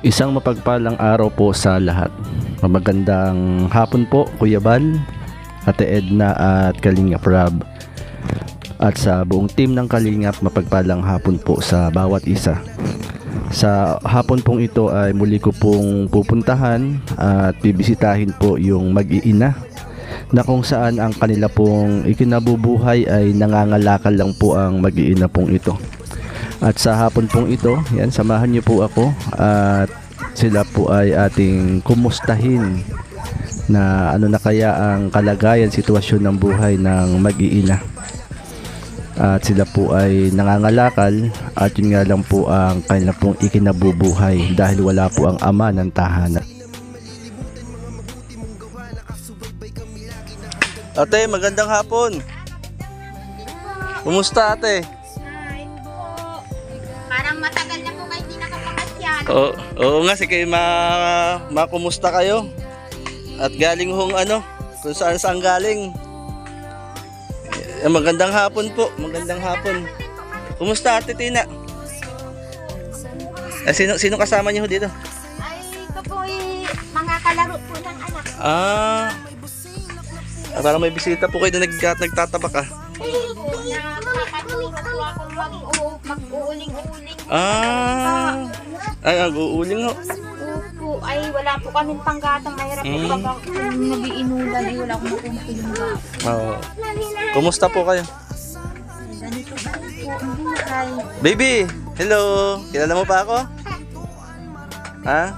Isang mapagpalang araw po sa lahat. Magandang hapon po, Kuya Bal, Ate Edna at Kalingap Rab. At sa buong team ng Kalingap, mapagpalang hapon po sa bawat isa. Sa hapon pong ito ay muli ko pong pupuntahan at bibisitahin po yung mag-iina na kung saan ang kanila pong ikinabubuhay ay nangangalakal lang po ang mag-iina pong ito. At sa hapon pong ito, yan, samahan niyo po ako at sila po ay ating kumustahin na ano na kaya ang kalagayan, sitwasyon ng buhay ng mag-iina. At sila po ay nangangalakal at yun nga lang po ang kanila pong ikinabubuhay dahil wala po ang ama ng tahanan. Ate, magandang hapon. Kumusta, ate? Hi po. Parang matagal na po kayo hindi nakapakasyal. Oo nga, sige, makumusta kayo? At galing hong ano, kung saan galing. Magandang hapon po, magandang hapon. Kumusta, Ate Tina? Sino kasama niyo dito? Ay, ito po mga kalaro po ng anak. Parang may bisita po kayo na nagtatabak ah. Nakakatulog po ako mag-uuling-uling. Uuling ho. Opo, ay wala po kaming panggatang. Mahirap po kapag nabiinulan ay wala akong makumpilingga. Oo. Kumusta po kayo? Ganito ba po ang buhay? Baby, hello. Kilala mo pa ako? Ha?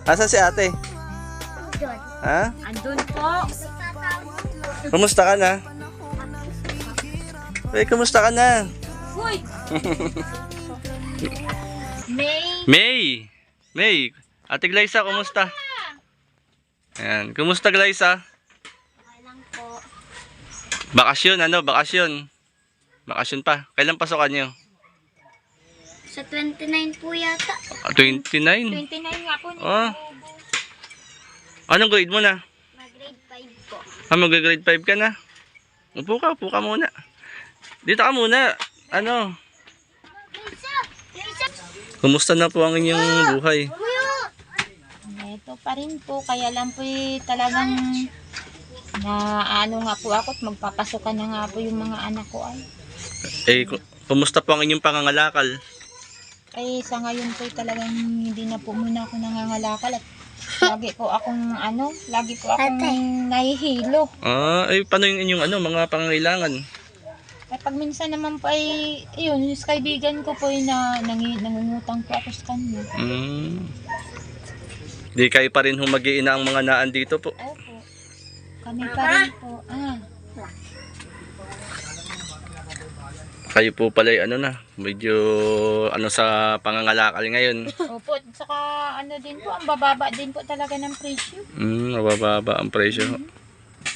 Asan si ate? Ha? Andun po. Kumusta ka na? Kumusta ka na? Uy! May! Ate Glyza, kumusta? Ayan, kumusta Glyza? Okay lang po. Bakasyon, bakasyon? Bakasyon pa. Kailan pasokan niyo? Sa 29 po yata. 29? 29 nga po. Anong grade mo na? Mag-grade 5 po. Mag-grade 5 ka na? Upo ka muna. Dito ka muna. Kumusta na po ang inyong buhay? Ito pa rin po. Kaya lang po talagang nga po ako at magpapasukan na nga po yung mga anak ko ay. Kumusta po ang inyong pangangalakal? Ay sa ngayon po talagang hindi na po muna ako nangangalakal at lagi po akong nahihilo. Paano yung inyong mga pangangailangan? Ay pag minsan naman po ay yun, yung kaibigan ko po nangungutang po ako sa kanya. Di kayo pa rin mag-iina ang mga naan dito po? Opo. Kami pa rin po. Kayo po pala medyo sa pangangalakal ngayon. Opo, at saka din po, ang bababa din po talaga ng presyo. Mabababa ang presyo.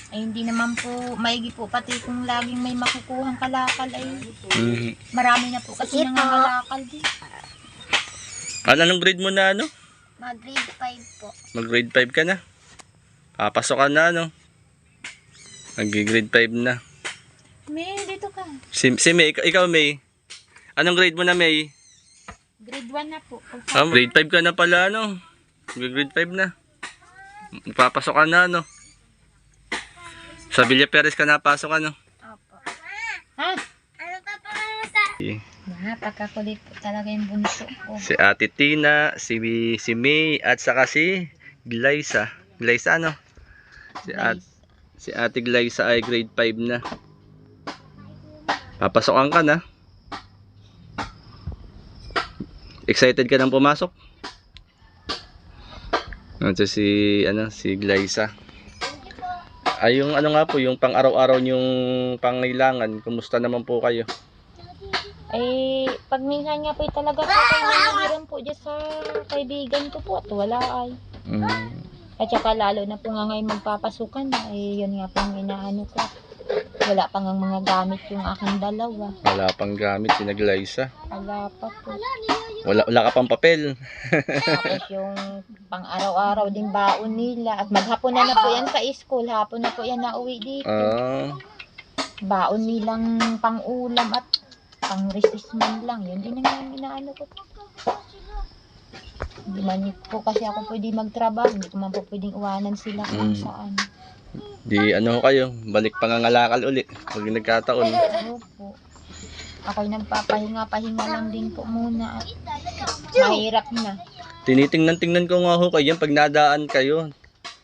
Ay hindi naman po, maigi po pati kung laging may makukuhang kalakal ay marami na po kasi nangangalakal din. Anong grade mo na Mag-grade 5 po. Mag-grade 5 ka na? Papasok ka na Nag-grade 5 na. May, dito ka. Si May, ikaw May. Anong grade mo na May? Grade 1 na po. Grade 5 ka na pala Grade 5 na. Papasok ka na Sa Villa Perez ka napasok Opo. Ha? Ano ka pa sa? Napakakulit po talaga yung bunso ko. Si Ate Tina, si May at saka si Glyza. Glyza Si Ate Glyza ay grade 5 na. Papasokan ka na. Excited ka nang pumasok? Ito si Glyza. Ay yung yung pang araw-araw yung pangailangan, kumusta naman po kayo? Ay pag minsan nga po talaga po nanghiram po dyan sa kaibigan ko po at wala ay. At saka lalo na po nga ngayon magpapasukan ay yun nga po ang inaano ko. Wala pang ang mga gamit yung aking dalawa. Wala pang gamit si Glyza. Wala pa po. Wala ka pang papel. Tapos yung pang araw-araw din baon nila. At maghapon na po yan sa school. Hapon na po yan nauwi dito. Baon nilang pang ulam at pang recess man lang. Yun din ang inaano ko. Hindi man po kasi ako pwede magtrabaho. Hindi ko man po pwedeng iwanan sila kung saan. Di ano kayo, balik pangangalakal uli pag nagkataon. Opo. Ako'y nagpapahinga-pahinga lang din po muna. At mahirap na. Tinitingnan ko nga ho kayo pag nadaan kayo.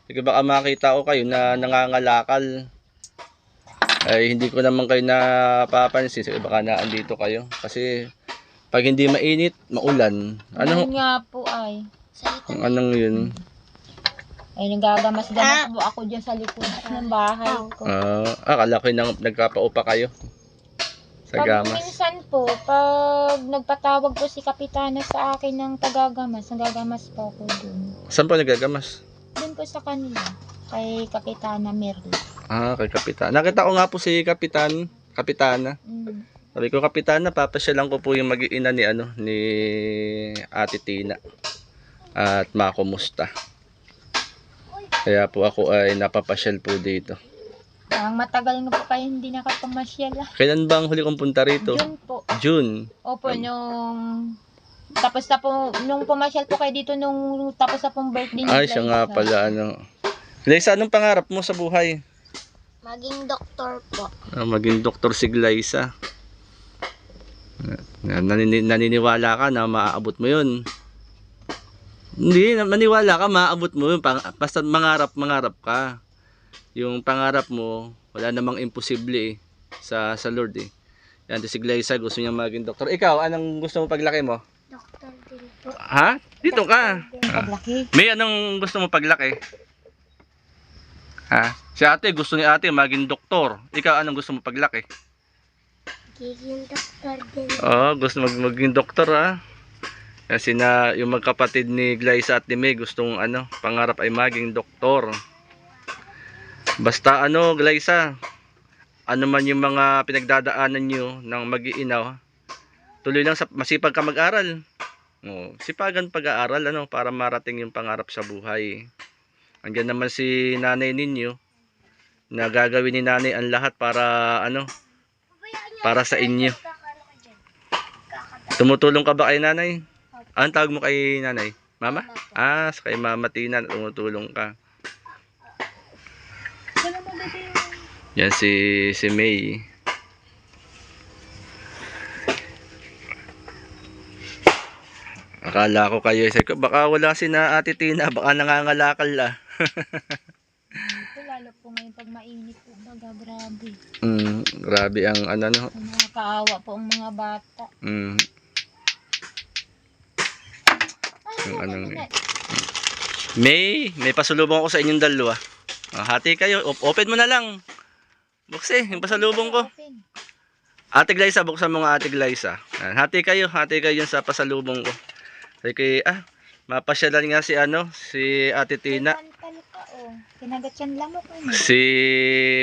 Sige, baka makita ko kayo na nangangalakal. Ay hindi ko naman kayo napapansin. Sige, baka naandito kayo. Kasi pag hindi mainit, maulan. Ano nga po ay. Anong yun? Ay nagagamas-gamas po ako dyan sa likod ng bahay ko. Akala ko nang nagkapaupa kayo. Sa Pag gamas. minsan po, pag nagpatawag po si Kapitana sa akin ng tagagamas, nagagamas po ako dun. Saan po nagagamas? Dun po sa kanila, kay Kapitana Merle. Kay Kapitan. Nakita ko nga po si Kapitana. Sabi ko, Kapitana, papasyalan ko po yung mag-iina ni Ate Tina. At makumusta. Kaya po ako ay napapasyal po dito. Ang matagal nga po kayo hindi nakapamasyal. Kailan ba ang huli kong punta rito? June po. June. Opo, tapos na po, nung pumasyal po kayo dito, nung tapos na pong birthday ni Ay, siya nga pala, Glyza, anong pangarap mo sa buhay? Maging doktor po. Maging doktor si Glyza. Naniniwala ka na maaabot mo yun. Hindi, maniwala ka, maaabot mo yun. Basta mangarap ka. Yung pangarap mo, wala namang imposible sa Lord eh. Yan, si Glyza, gusto niya maging doktor. Ikaw, anong gusto mo paglaki mo? Doktor din po. Ha? Dito ka. Paglaki. May anong gusto mo paglaki? Ha? Si ate, gusto ni ate maging doktor. Ikaw, anong gusto mo paglaki? Magiging doktor din. Oo, gusto maging doktor ha. Kasi yung magkapatid ni Glyza at ni May gustong pangarap ay maging doktor. Basta Glyza, ano man yung mga pinagdadaanan nyo ng mag-iinaw, tuloy lang masipag ka mag-aral. Sipagan pag-aaral para marating yung pangarap sa buhay. Andiyan naman si nanay ninyo na gagawin ni nanay ang lahat para para sa inyo. Tumutulong ka ba kay nanay? Anong tawag mo kay nanay? Mama? Kay Mama Tina tumutulong ka. Yan si May. Akala ko kayo, baka wala si na Ate Tina, baka nangangalakal la. Lalo po ngayon pag mainit po, grabe. Grabe ang Nakakaawa po ang mga bata. May pasalubong ako sa inyong dalawa. Hati kayo, open mo na lang. Bukse, yung pasalubong ko. Ate Glyza, buksan mo nga Ate Glyza. Hati kayo yun sa pasalubong ko. Kasi mapasyalan nga si Ate Tina. Si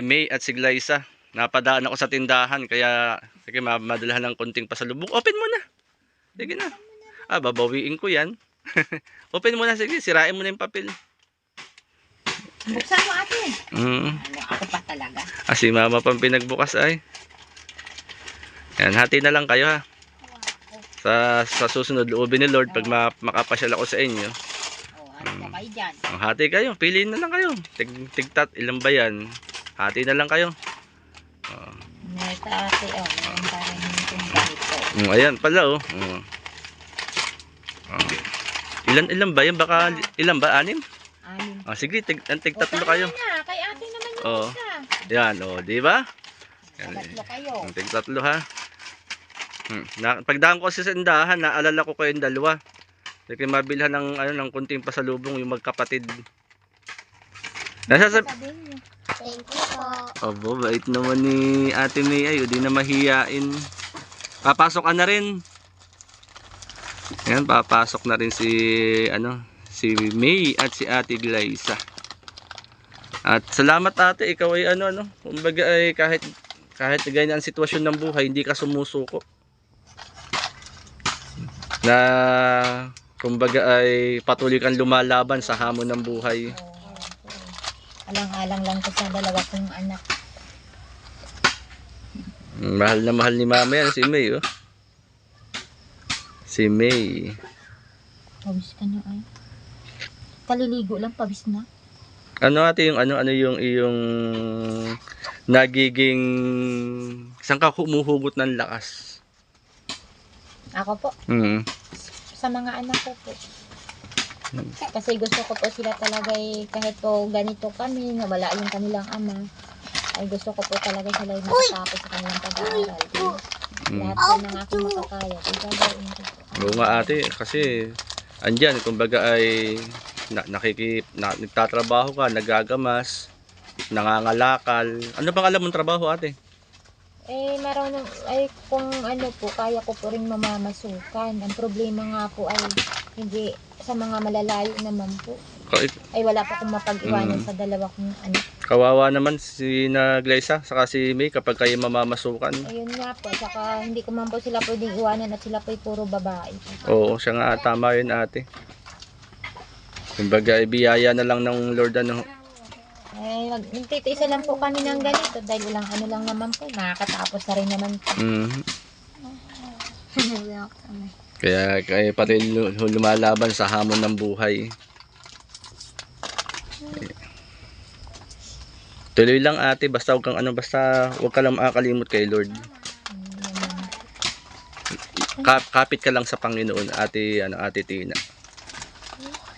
May at si Glyza. Napadaan ako sa tindahan kaya sige madalahan ng konting pasalubong. Open mo na. Sige na. Babawiin ko yan. Open mo na, sige, sirain mo na yung papel. Buksan mo ate. Ako pa talaga. Si mama pang pinagbukas ay. Yan, hati na lang kayo ha. Sa susunod, loobin ni Lord pag makapasyal ako sa inyo. Kayo dyan. Hati kayo, piliin na lang kayo. Tigtat, ilan ba yan? Hati na lang kayo. Neta ate, meron pa rin yung ganito. Ayan pala Ilan ba yan? Baka ilan ba? 6? 6. Sige, tig-tatlo kayo. Kay ate naman yung isa. Yan, di ba? Tatlo kayo. Tig-tatlo ha. Pagdaan ko kasi sa tindahan, naalala ko kayong dalawa. Kasi mabilhan ng kunting pasalubong yung magkapatid. Thank you po. Bait naman ni Ate May ay, di na mahiyain. Papasok ka na rin. Ayan, papasok na rin si May at si Ate Glyza. At salamat ate, ikaw ay kumbaga ay kahit ganyan ang sitwasyon ng buhay, hindi ka sumusuko. Na kumbaga ay patuloy kang lumalaban sa hamon ng buhay. Alang-alang lang ko sa dalawa kong anak. Mahal na mahal ni mama yan si May Si May. Pawis ka na ay. Kaliligo lang, pawis na. Ano ate yung ano yung iyong nagiging saan ka humuhugot ng lakas? Ako po, Mm. sa mga anak ko po. Kasi gusto ko po sila talaga kahit po ganito kami, na wala yung kanilang ama, ay gusto ko po talaga sila yung makatapos sa kanilang pag-aaral. Lahat po ng aking makakaya, gagawin ko po. Oo nga ate, kasi andyan, kumbaga ay nagtatrabaho ka, nagagamas, nangangalakal. Ano bang alam mong trabaho ate? Marunong, kung ano po, kaya ko po rin mamamasukan. Ang problema nga po ay hindi sa mga malalayo naman po. Ay wala pa akong mapag-iwanan sa dalawa kong anak. Kawawa naman si na Glyza, saka si May kapag kayo mamamasukan. Ayun nga po, saka hindi ko man po sila pwedeng iwanan at sila po'y puro babae. Oo, siya nga, tama yun ate. Kumbaga, biyaya na lang ng Lord ano. Nagtitiisa lang po kami ng ganito dahil ilang ano lang naman po, nakakatapos na rin naman po. Kaya pati lumalaban sa hamon ng buhay. Tuloy lang ate, basta huwag ka lang makakalimot kay Lord. Kapit ka lang sa Panginoon, ate Tina.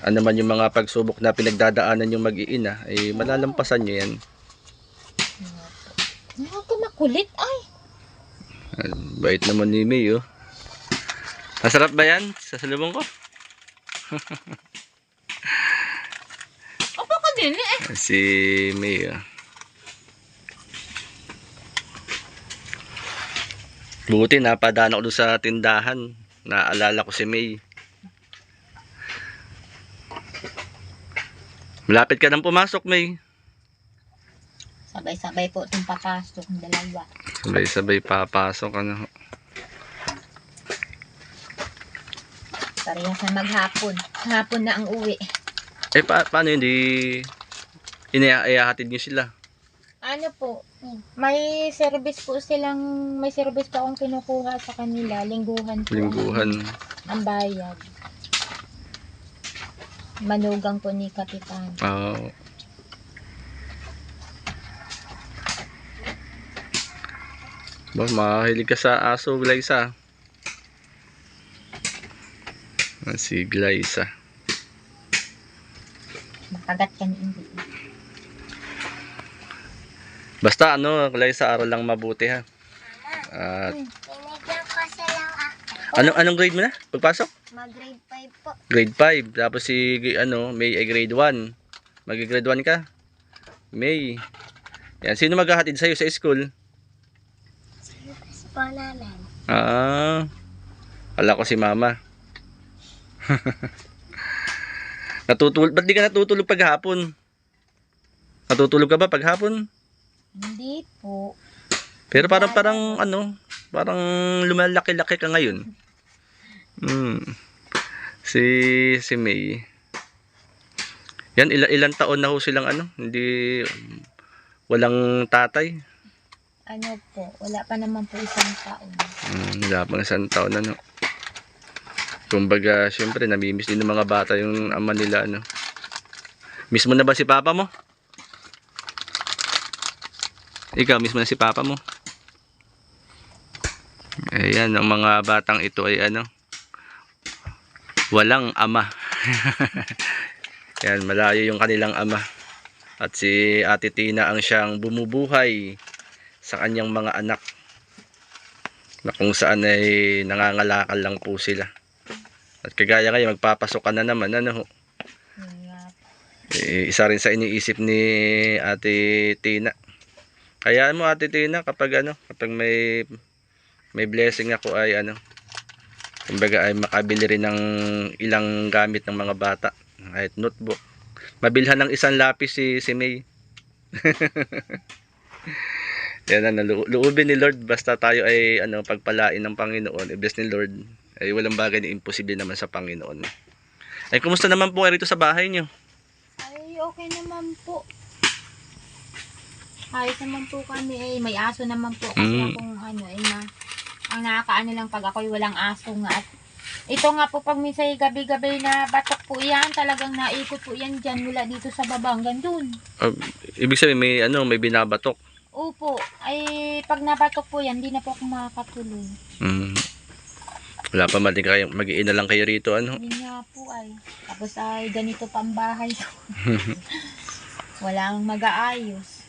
Ano man yung mga pagsubok na pinagdadaanan yung mag-iina, ay malalampasan nyo yan. Ako makulit ay. Bait naman ni May, oh. Masarap ba yan? Sasalubong ko? Opo ka din eh. Si May, oh. Buti napadaan ako doon sa tindahan. Naalala ko si May. Malapit ka nang pumasok, May. Sabay-sabay po itong papasok ng dalawa. Sabay-sabay papasok, ano. Parehas na maghapon. Hapon na ang uwi. Paano hindi iahatid niyo sila? Ano po, may service po pa akong kinukuha sa kanila. Lingguhan po. Lingguhan. Ang bayad. Manugang po ni Kapitan. Oo. Mahilig ka sa aso, Glyza. Si Glyza. Makagat ka ni hindi. Basta Glyza, aral lang mabuti ha. At Binigyan ko silang ako. anong grade mo na? Pagpasok? Mag-grade 5 po. Grade 5. Tapos si May ay grade 1. Mag-grade 1 ka? May. Yan, sino maghahatid sa'yo sa school? Tapos po namin. Kala ko si mama. Ba't di ka natutulog paghapon? Natutulog ka ba paghapon? Hindi po. Pero parang lumalaki-laki ka ngayon. Si May. Yan, ilang taon na ho silang hindi, walang tatay. Ano po, wala pa naman po isang taon. Wala pang isang taon Kumbaga, syempre, namimiss din ng mga bata yung ama nila, Miss mo na ba si papa mo? Ikaw, miss mo na si papa mo? Ayan, ang mga batang ito ay walang ama. Yan, malayo yung kanilang ama. At si Ate Tina ang siyang bumubuhay sa kanyang mga anak. Na kung saan ay nangangalakal lang po sila. At kagaya ngayon, magpapasok ka na naman, isa rin sa iniisip ni Ate Tina. Kaya mo Ate Tina, kapag may blessing ako ay kumbaga ay makabili rin ng ilang gamit ng mga bata, kahit notebook. Mabilhan ng isang lapis si May. Yan loobin ni Lord, basta tayo ay pagpalain ng Panginoon, i-bless ni Lord, ay walang bagay na imposible naman sa Panginoon. Ay kumusta naman po kayo rito sa bahay niyo? Ay, okay naman po. Ayos naman po kami may aso naman po kasi akong ang nakakaano lang pag ako'y walang aso nga at Ito nga po pag minsan gabi-gabi na batok po yan, talagang naikot po yan dyan mula dito sa baba hanggang dun. Ibig sabihin may binabatok. Opo, ay pag nabatok po yan, hindi na po ako makakatuloy. Wala pa mag-iina lang kayo rito ano. Hindi nga po ay. Tapos ay ganito pa ang bahay ko. Walang mag-aayos.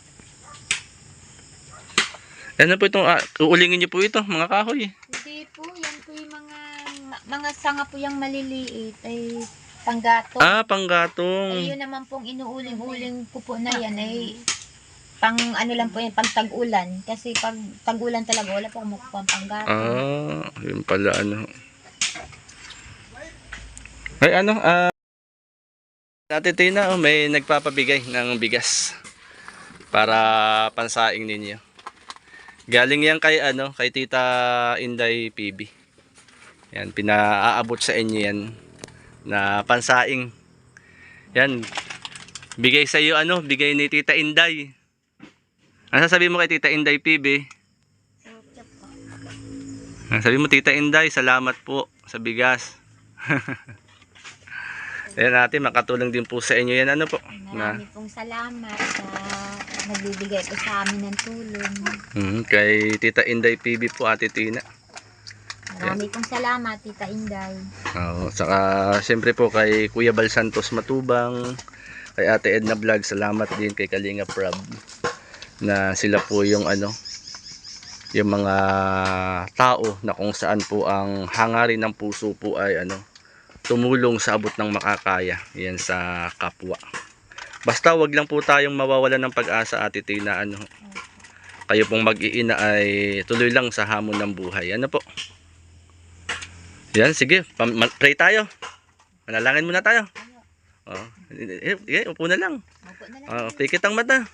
Ano po itong, uulingin niyo po ito, mga kahoy. Hindi po, yan po yung mga sanga po yung maliliit. Ay panggatong. Panggatong. Ay yun naman pong inuuling-uling ko po na yan. Ay pang ano lang po yan, pang tag-ulan. Kasi pag tag-ulan talaga, wala po kumukuha ang panggatong. Yun pala ano. Ay Ate Tina, may nagpapabigay ng bigas para pansaing ninyo. Galing yan kay kay Tita Inday PB. Yan, pinaaabot sa inyo yan na pansaing. Yan. Bigay sa iyo bigay ni Tita Inday. Ano sasabihin mo kay Tita Inday PB? Sabi mo Tita Inday, salamat po sa bigas. Ayan natin, makatulong din po sa inyo yan po. Marami pong salamat sa nagbibigay po sa amin ng tulong. Kay Tita Inday PB po, Ate Tina. Marami pong salamat, Tita Inday. Saka siyempre po kay Kuya Bal Santos Matubang, kay Ate Edna Vlog, salamat din kay Kalinga Prab na sila po yung yung mga tao na kung saan po ang hangarin ng puso po ay tumulong sa abot ng makakaya yan sa kapwa. Basta wag lang po tayong mawawalan ng pag-asa, Ate Tina. Kayo pong mag-iina ay tuloy lang sa hamon ng buhay. Po? Yan, sige. Pray tayo. Manalangin muna tayo. Upo na lang. Pikit ang mata.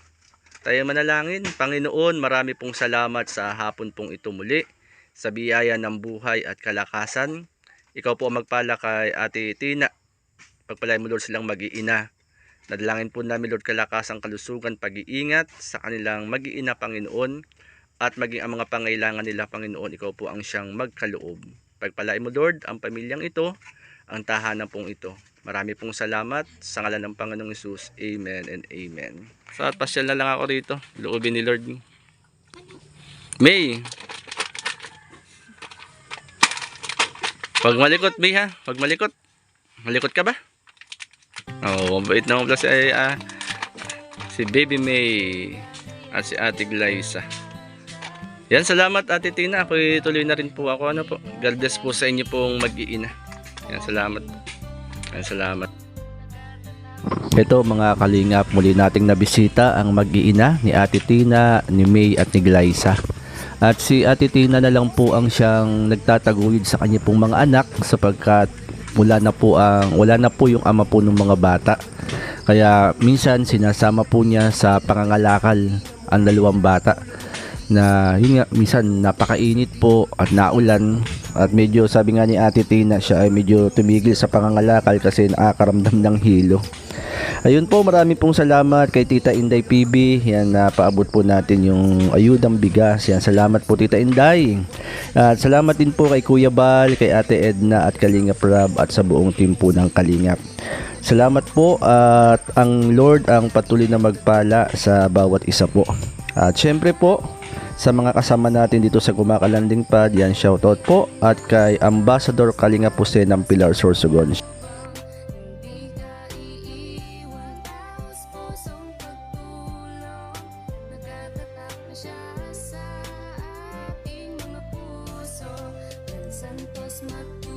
Tayo manalangin. Panginoon, marami pong salamat sa hapon pong ito muli. Sa biyaya ng buhay at kalakasan. Ikaw po ang magpala kay Ate Tina. Pagpalain mo Lord silang mag-iina. Nadalangin po namin Lord kalakasang kalusugan, pag-iingat sa kanilang mag-iina Panginoon. At maging ang mga pangailangan nila Panginoon, ikaw po ang siyang magkaloob. Pagpalain mo Lord ang pamilyang ito, ang tahanan pong ito. Marami pong salamat sa ngalan ng Panginoong Hesus. Amen and amen. So at pasyal na lang ako rito. Loobin ni Lord. May. Pag malikot, May ha. Pag malikot. Malikot ka ba? Mabait na mabla si Baby May at si Ate Glyza. Yan, salamat Ate Tina. Ako tuloy na rin po ako. Po. God bless po sa inyo pong mag-iina. Yan, salamat. Yan, salamat. Ito mga kalingap, muli nating nabisita ang mag-iina ni Ate Tina, ni May at ni Glyza. At si Ate Tina na lang po ang siyang nagtataguyod sa kanya pong mga anak sapagkat wala na po yung ama po ng mga bata. Kaya minsan sinasama po niya sa pangangalakal ang dalawang bata na yun nga, minsan napakainit po at naulan at medyo sabi nga ni Ate Tina siya ay medyo tumigil sa pangangalakal kasi nakakaramdam ng hilo. Ayun po, marami pong salamat kay Tita Inday PB. Yan, paabot po natin yung ayudang bigas. Yan, salamat po Tita Inday. At salamat din po kay Kuya Bal, kay Ate Edna at Kalinga Prab at sa buong team po ng Kalingap. Salamat po at ang Lord ang patuloy na magpala sa bawat isa po. At syempre po, sa mga kasama natin dito sa Kumakalanding Pad, yan, shoutout po. At kay Ambassador Kalinga Puse ng Pilar Sorsogon. Santos Matubang.